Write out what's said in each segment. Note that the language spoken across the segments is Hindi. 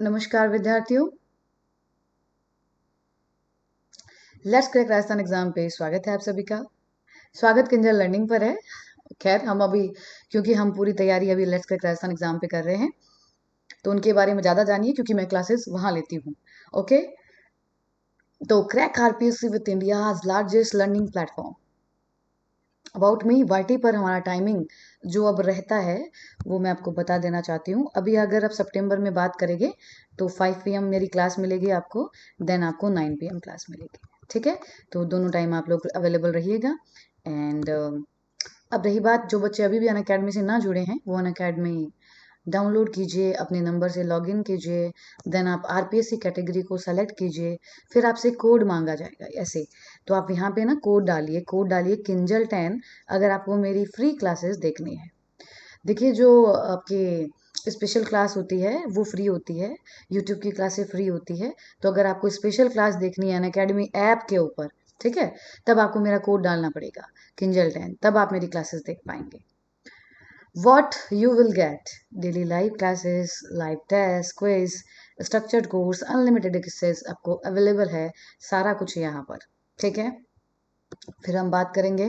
नमस्कार विद्यार्थियों, लेट्स क्रैक राजस्थान एग्जाम पे स्वागत है आप सभी का। स्वागत किंजल लर्निंग पर है। खैर हम अभी क्योंकि हम पूरी तैयारी अभी लेट्स क्रैक राजस्थान एग्जाम पे कर रहे हैं, तो उनके बारे में ज़्यादा जानिए क्योंकि मैं क्लासेस वहाँ लेती हूँ। ओके, तो crack RPSC with India's largest learning platform. About me YT पर हमारा टाइमिंग जो अब रहता है वो मैं आपको बता देना चाहती हूँ। अभी अगर आप सितंबर में बात करेंगे तो 5 PM मेरी क्लास मिलेगी आपको, देन आपको 9 PM क्लास मिलेगी। ठीक है, तो दोनों टाइम आप लोग अवेलेबल रहिएगा। एंड अब रही बात, जो बच्चे अभी भी अनअकैडमी से ना जुड़े हैं वो अनअकैडमी डाउनलोड कीजिए, अपने नंबर से लॉगिन कीजिए, देन आप आरपीएससी कैटेगरी को सेलेक्ट कीजिए, फिर आपसे कोड मांगा जाएगा ऐसे। तो आप यहाँ पे ना कोड डालिए किंजल 10 अगर आपको मेरी फ्री क्लासेस देखनी है। देखिए, जो आपके स्पेशल क्लास होती है वो फ्री होती है, यूट्यूब की क्लासेस फ्री होती है। तो अगर आपको स्पेशल क्लास देखनी है अनअकैडमी ऐप के ऊपर, ठीक है, तब आपको मेरा कोड डालना पड़ेगा किंजल 10, तब आप मेरी क्लासेस देख पाएंगे। What you will get: daily live classes, live tests, quiz, structured course, unlimited access आपको अवेलेबल है, सारा कुछ यहाँ पर। ठीक है, फिर हम बात करेंगे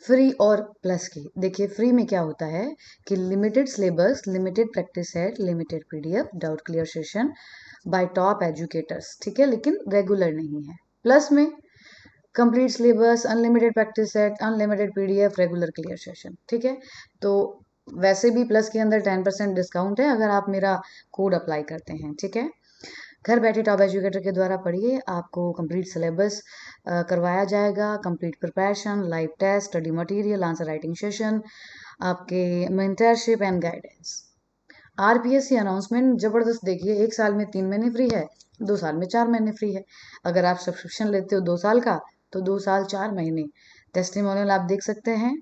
फ्री और प्लस की। देखिए, फ्री में क्या होता है कि limited syllabus, limited practice set, limited PDF, doubt clear session bye top educators, ठीक है, लेकिन रेगुलर नहीं है। प्लस में complete syllabus, unlimited practice set, unlimited PDF, regular clear session. ठीक है, तो वैसे भी प्लस के अंदर 10% डिस्काउंट है अगर आप मेरा कोड अप्लाई करते हैं। ठीक है, घर बैठे टॉप एजुकेटर के द्वारा पढ़िए, आपको कंप्लीट सिलेबस करवाया जाएगा, complete preparation, live test, study material, answer writing session, आपके mentorship and guidance. RPSC announcement जबरदस्त। देखिए, 1 साल में 3 महीने फ्री है, 2 साल में 4 महीने फ्री है। अगर आप सब्सक्रिप्शन लेते हो 2 साल का तो 2 साल 4 महीने टेस्टिमोनियल आप देख सकते हैं।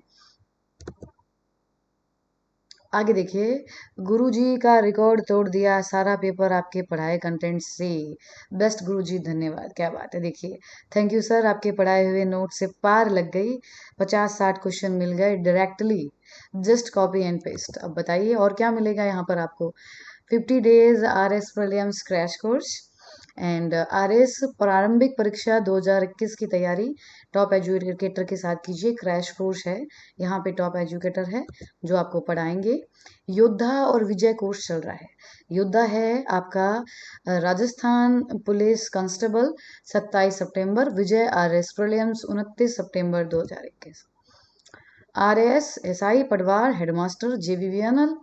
आगे देखिए, गुरुजी का रिकॉर्ड तोड़ दिया, सारा पेपर आपके पढ़ाए कंटेंट से। बेस्ट गुरुजी, धन्यवाद, क्या बात है। देखिए, थैंक यू सर, आपके पढ़ाए हुए नोट से पार लग गई, 50-60 क्वेश्चन मिल गए directly, just copy and paste. अब बताइए और क्या मिलेगा यहाँ पर आपको। 50 days RS prelims crash course and RS प्रारंभिक परीक्षा 2021 की तैयारी टॉप एजुकेटर के साथ कीजिए, क्रैश कोर्स है। यहाँ पे टॉप एजुकेटर है जो आपको पढ़ाएंगे। योद्धा और विजय कोर्स चल रहा है। योद्धा है आपका राजस्थान पुलिस कांस्टेबल 27 सितंबर, विजय RS प्रीलिम्स 29 सितंबर 2021। RS SI पटवार headmaster JVVNL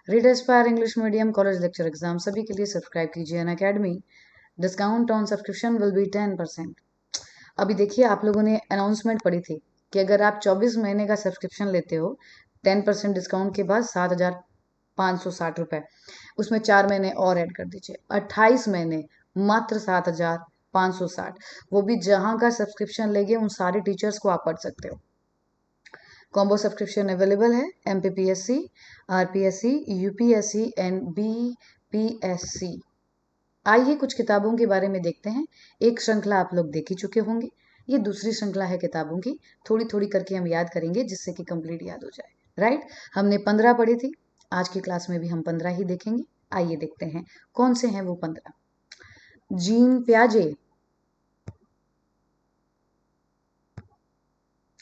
read Aspire English medium college lecture exam सभी के लिए सब्सक्राइब कीजिए Unacademy. Discount on subscription will be 10%। अभी देखिए, आप लोगों ने अनाउंसमेंट पढ़ी थी कि अगर आप 24 महीने का सब्सक्रिप्शन लेते हो 10% डिस्काउंट के बाद 7,560 रुपये, उसमें 4 महीने और ऐड कर दीजिए, 28 महीने मात्र 7,560। वो भी जहाँ का सब्सक्रिप्शन लेंगे उन सारे टीचर्स को आप पढ़ सकते हो। कॉम्बो सब्सक्रिप्शन अवेलेबल है MPPSC, RPSC, UPSC and BPSC। आइए कुछ किताबों के बारे में देखते हैं। एक श्रृंखला आप लोग देख ही चुके होंगे, ये दूसरी श्रृंखला है किताबों की। थोड़ी थोड़ी करके हम याद करेंगे जिससे कि कंप्लीट याद हो जाए। राइट, हमने 15 पढ़ी थी, आज की क्लास में भी हम 15 ही देखेंगे। आइए देखते हैं कौन से हैं वो 15। जीन प्याजे,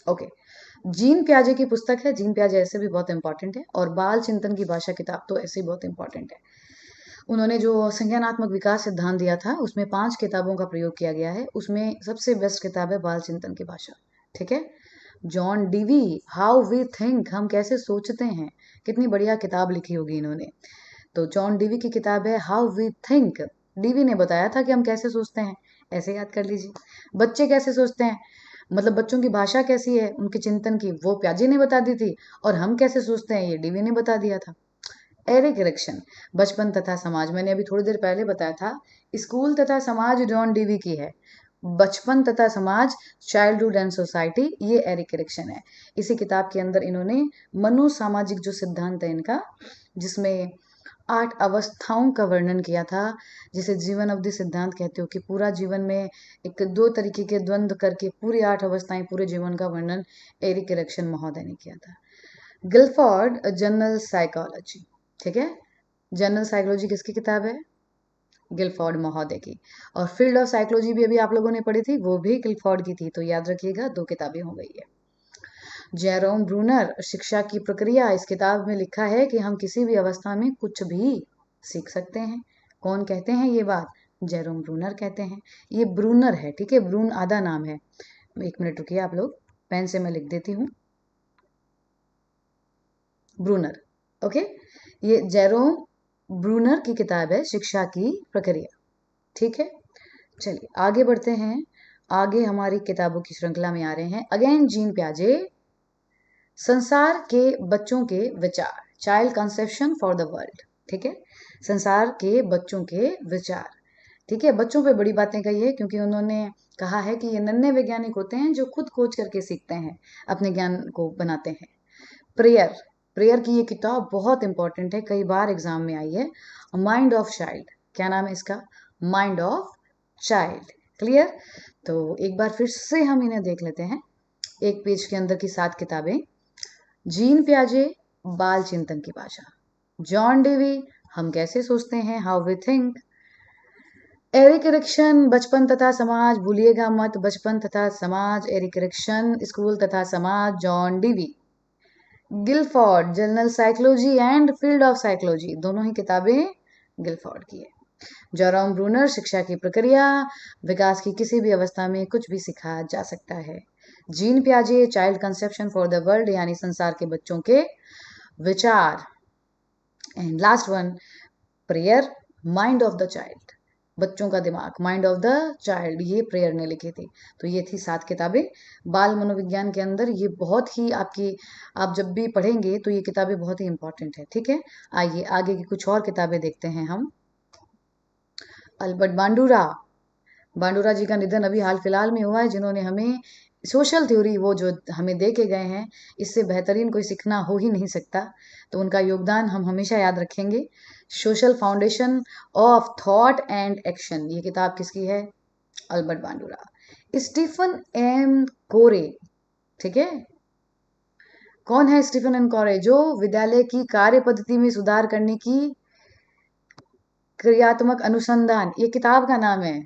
ओके, जीन प्याजे की पुस्तक है। जीन प्याजे ऐसे भी बहुत इंपॉर्टेंट है, और बाल चिंतन की भाषा किताब तो ऐसे ही बहुत इंपॉर्टेंट है। उन्होंने जो संज्ञानात्मक विकास सिद्धांत दिया था उसमें 5 किताबों का प्रयोग किया गया है, उसमें सबसे बेस्ट किताब है बाल चिंतन की भाषा। ठीक है, John Dewey, how we think, हम कैसे सोचते हैं, कितनी बढ़िया किताब लिखी होगी इन्होंने। तो जॉन डीवी की किताब है हाउ वी थिंक। डीवी ने बताया था कि हम कैसे सोचते हैं, ऐसे याद कर लीजिए। बच्चे कैसे सोचते हैं, मतलब बच्चों की भाषा कैसी है उनके चिंतन की, वो प्याजे ने बता दी थी, और हम कैसे सोचते हैं ये डीवी ने बता दिया था। एरिक इरेक्शन, बचपन तथा समाज, मैंने अभी थोड़ी देर पहले बताया था, स्कूल तथा समाज जॉन डीवी की है, बचपन तथा समाज चाइल्डहुड एंड सोसाइटी ये एरिक इरेक्शन है। इसी किताब के अंदर इन्होंने मनो सामाजिक जो सिद्धांत है इनका, जिसमें 8 अवस्थाओं का वर्णन किया था, जिसे जीवन अवधि सिद्धांत कहते हो, कि पूरा जीवन में एक 2 तरीके के द्वंद्व करके पूरी 8 अवस्थाएं, पूरे जीवन का वर्णन एरिक इरेक्शन महोदय ने किया था। गिलफोर्ड जनरल साइकोलॉजी, ठीक है, जनरल साइकोलॉजी किसकी किताब है, गिलफोर्ड महोदय की। और फील्ड ऑफ साइकोलॉजी भी अभी आप लोगों ने पढ़ी थी, वो भी गिलफोर्ड की थी। तो याद रखिएगा, 2 किताबें हो गई है। जेरोम ब्रूनर, शिक्षा की प्रक्रिया, इस किताब में लिखा है कि हम किसी भी अवस्था में कुछ भी सीख सकते हैं। कौन कहते हैं ये बात? जेरोम ब्रूनर कहते हैं। ये ब्रूनर है, ठीक है, ब्रून आधा नाम है। 1 मिनट रुकिए आप लोग, पेन से मैं लिख देती हूँ, ब्रूनर। ओके, ये जेरोम ब्रूनर की किताब है, शिक्षा की प्रक्रिया। ठीक है, चलिए आगे बढ़ते हैं। आगे हमारी किताबों की श्रृंखला में आ रहे हैं अगेन जीन प्याजे, संसार के बच्चों के विचार, child conception for the world. ठीक है, संसार के बच्चों के विचार। ठीक है, बच्चों पे बड़ी बातें कही है, क्योंकि उन्होंने कहा है कि ये नन्हे वैज्ञानिक होते हैं जो खुद खोज करके सीखते हैं, अपने ज्ञान को बनाते हैं। प्रेयर, प्रेयर की ये किताब बहुत इंपॉर्टेंट है, कई बार एग्जाम में आई है। माइंड ऑफ चाइल्ड, क्या नाम है इसका? Mind of child. क्लियर? तो एक बार फिर से हम इन्हें देख लेते हैं। एक पेज के अंदर की 7 किताबें। जीन प्याजे, बाल चिंतन की भाषा। जॉन डेवी, हम कैसे सोचते हैं, how we think. Erik Erikson, बचपन तथा समाज, भूलिएगा मत, बचपन तथा समाज, एरिक एरिक्सन, स्कूल तथा समाज, John Dewey. Guilford, general psychology and field of psychology, दोनों ही किताबें गिलफोर्ड की है। जेरोम ब्रूनर, शिक्षा की प्रक्रिया, विकास की किसी भी अवस्था में कुछ भी सिखाया जा सकता है। जीन प्याजे, child conception for the world, यानी संसार के बच्चों के विचार। And last one, Preyer, mind of the child, बच्चों का दिमाग, माइंड ऑफ द चाइल्ड, ये प्रेयर ने लिखी थी। तो ये थी 7 किताबें बाल मनोविज्ञान के अंदर। ये बहुत ही आपकी, आप जब भी पढ़ेंगे तो ये किताबें बहुत ही इंपॉर्टेंट है। ठीक है, आइए आगे की कुछ और किताबें देखते हैं हम। अल्बर्ट बांडुरा, बांडुरा जी का निधन अभी हाल फिलहाल में हुआ है, जिन्होंने हमें सोशल थ्योरी, वो जो हमें दे के गए हैं, इससे बेहतरीन कोई सीखना हो ही नहीं सकता। तो उनका योगदान हम हमेशा याद रखेंगे। Social foundation of thought and action, ये किताब किसकी है? अल्बर्ट बांडुरा। स्टीफन एम कोरे, ठीक है, कौन है स्टीफन एम कोरे? जो विद्यालय की कार्य पद्धति में सुधार करने की क्रियात्मक अनुसंधान, ये किताब का नाम है।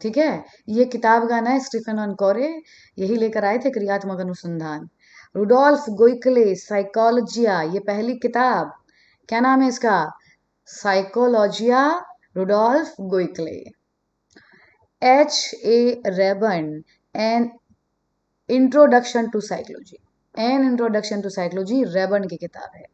ठीक है, ये किताब का नाम है स्टीफन एम कोरे, यही लेकर आए थे क्रियात्मक अनुसंधान। रुडोल्फ गोइकले, साइकोलॉजिया, ये पहली किताब, क्या नाम है इसका? Psychologia, Rudolf Goeckel. H.A. Reyburn, an introduction to psychology, an introduction to psychology Reyburn की किताब है।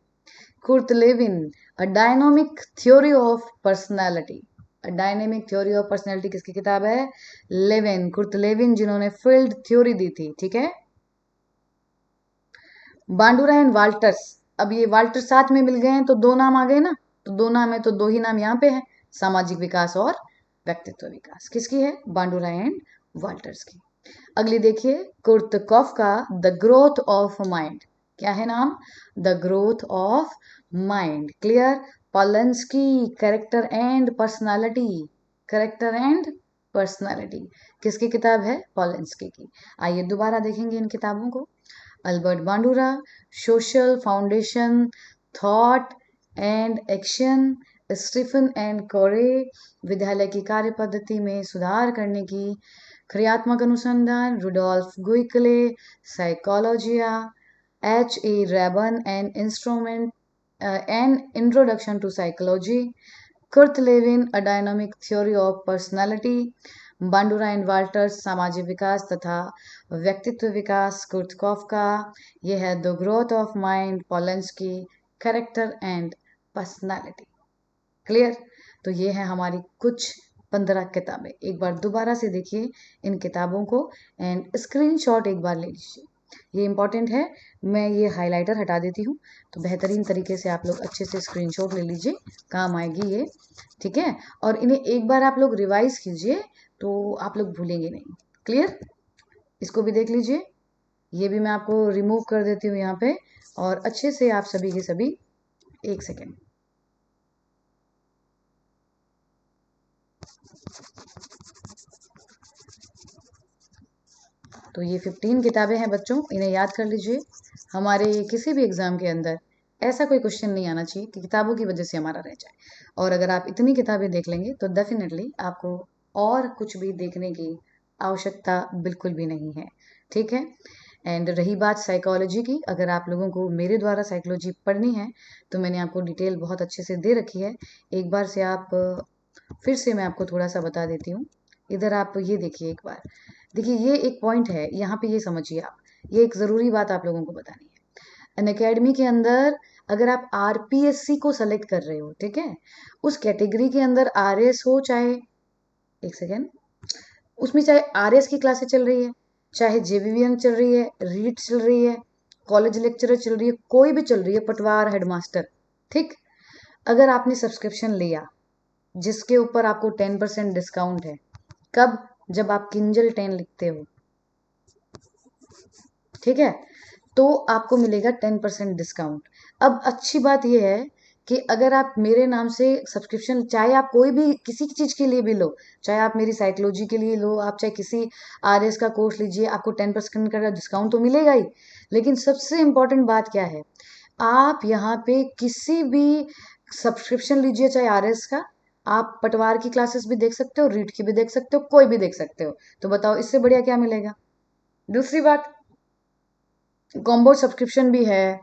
Kurt Lewin, a dynamic theory of personality, a dynamic theory of personality किसकी किताब है? लेविन, कुर्ट लेविन, जिन्होंने फील्ड थ्योरी दी थी। ठीक है, बांडुरा एंड वाल्टर्स, अब ये वाल्टर साथ में मिल गए हैं तो 2 नाम आ गए ना, तो 2 नाम है तो 2 ही नाम यहाँ पे है, सामाजिक विकास और व्यक्तित्व विकास। किसकी है? बांडुरा एंड वाल्टर्स की। अगली देखिए, कुर्तकॉफ का द ग्रोथ ऑफ माइंड, क्या है नाम? The growth of mind. Clear? Polanski, character and personality, character and personality, किसकी किताब है? पॉलंस्की की। आइए दोबारा देखेंगे इन किताबों को। Albert Bandura, social foundation, thought and action, Stephen and Corey, विद्यालय की कार्य पद्धति में सुधार करने की क्रियात्मक अनुसंधान, Rudolf Goeckel, psychologia, H.A. Reyburn, an introduction to psychology, Kurt Lewin, a dynamic theory of personality, Bandura and Walters, सामाजिक विकास तथा व्यक्तित्व विकास, कुर्तकॉफ का ये है the growth of mind, Polanski, character and personality. Clear? तो ये है हमारी कुछ 15 किताबें। एक बार दोबारा से देखिए इन किताबों को एंड स्क्रीनशॉट एक बार ले लीजिए, ये इंपॉर्टेंट है। मैं ये हाइलाइटर हटा देती हूँ, तो बेहतरीन तरीके से आप लोग अच्छे से स्क्रीनशॉट ले लीजिए, काम आएगी ये। ठीक है, और इन्हें एक बार आप लोग रिवाइज कीजिए तो आप लोग भूलेंगे नहीं। क्लियर? इसको भी देख लीजिए, ये भी मैं आपको रिमूव कर देती हूँ यहाँ पे, और अच्छे से आप सभी के सभी, 1 सेकेंड। तो ये 15 किताबें हैं बच्चों, इन्हें याद कर लीजिए। हमारे किसी भी एग्जाम के अंदर ऐसा कोई क्वेश्चन नहीं आना चाहिए कि किताबों की वजह से हमारा रह जाए। और अगर आप इतनी किताबें देख लेंगे तो डेफिनेटली आपको और कुछ भी देखने की आवश्यकता बिल्कुल भी नहीं है। ठीक है। एंड रही बात साइकोलॉजी की, अगर आप लोगों को मेरे द्वारा साइकोलॉजी पढ़नी है तो मैंने आपको डिटेल बहुत अच्छे से दे रखी है। एक बार से आप फिर से मैं आपको थोड़ा सा बता देती हूँ। इधर आप ये देखिए एक बार। देखिए ये एक पॉइंट है, यहाँ पे ये समझिए आप, ये एक ज़रूरी बात आप लोगों को बतानी है। अन अकेडमी के अंदर अगर आप आरपीएससी को सेलेक्ट कर रहे हो, ठीक है, उस कैटेगरी के अंदर आरएस हो, चाहे एक सेकेंड, उसमें चाहे आरएस की क्लासेस चल रही है, चाहे जेवीवीएन चल रही है, रीट चल रही है, कॉलेज लेक्चरर चल रही है, कोई भी चल रही है, पटवार, हेडमास्टर, ठीक, अगर आपने सब्सक्रिप्शन लिया जिसके ऊपर आपको 10% डिस्काउंट है, कब? जब आप किंजल 10 लिखते हो, ठीक है, तो आपको मिलेगा 10% डिस्काउंट। अब अच्छी बात यह है कि अगर आप मेरे नाम से सब्सक्रिप्शन, चाहे आप कोई भी किसी चीज के लिए भी लो, चाहे आप मेरी साइकोलॉजी के लिए लो, आप चाहे किसी आरएस का कोर्स लीजिए, आपको 10% का डिस्काउंट तो मिलेगा ही। लेकिन सबसे इंपॉर्टेंट बात क्या है, आप यहाँ पे किसी भी सब्सक्रिप्शन लीजिए, चाहे आरएस का, आप पटवार की क्लासेस भी देख सकते हो, रीट की भी देख सकते हो, कोई भी देख सकते हो। तो बताओ इससे बढ़िया क्या मिलेगा? दूसरी बात, कॉम्बो सब्सक्रिप्शन भी है।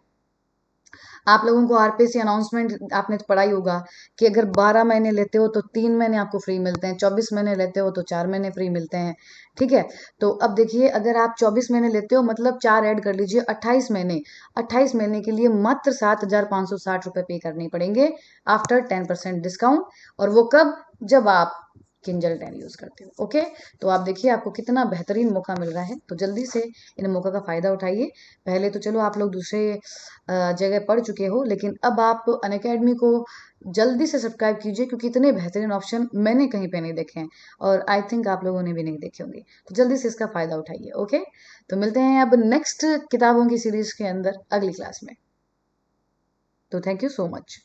आप लोगों को आरपीएससी अनाउंसमेंट आपने तो पढ़ा ही होगा कि अगर 12 महीने लेते हो तो 3 महीने आपको फ्री मिलते हैं, 24 महीने लेते हो तो 4 महीने फ्री मिलते हैं। ठीक है। तो अब देखिए, अगर आप 24 महीने लेते हो मतलब 4 ऐड कर लीजिए, 28 महीने, 28 महीने के लिए मात्र 7,560 रुपये पे करने पड़ेंगे आफ्टर 10% डिस्काउंट। और वो कब? जब आप किंजल 10 यूज करते हो। ओके। तो आप देखिए आपको कितना बेहतरीन मौका मिल रहा है, तो जल्दी से इन मौका का फायदा उठाइए। पहले तो चलो आप लोग दूसरे जगह पढ़ चुके हो, लेकिन अब आप अनअकैडमी को जल्दी से सब्सक्राइब कीजिए, क्योंकि इतने बेहतरीन ऑप्शन मैंने कहीं पे नहीं देखे हैं और आई थिंक आप लोगों ने भी नहीं देखे होंगे। तो जल्दी से इसका फायदा उठाइए। ओके। तो मिलते हैं अब नेक्स्ट किताबों की सीरीज के अंदर अगली क्लास में। तो थैंक यू सो मच।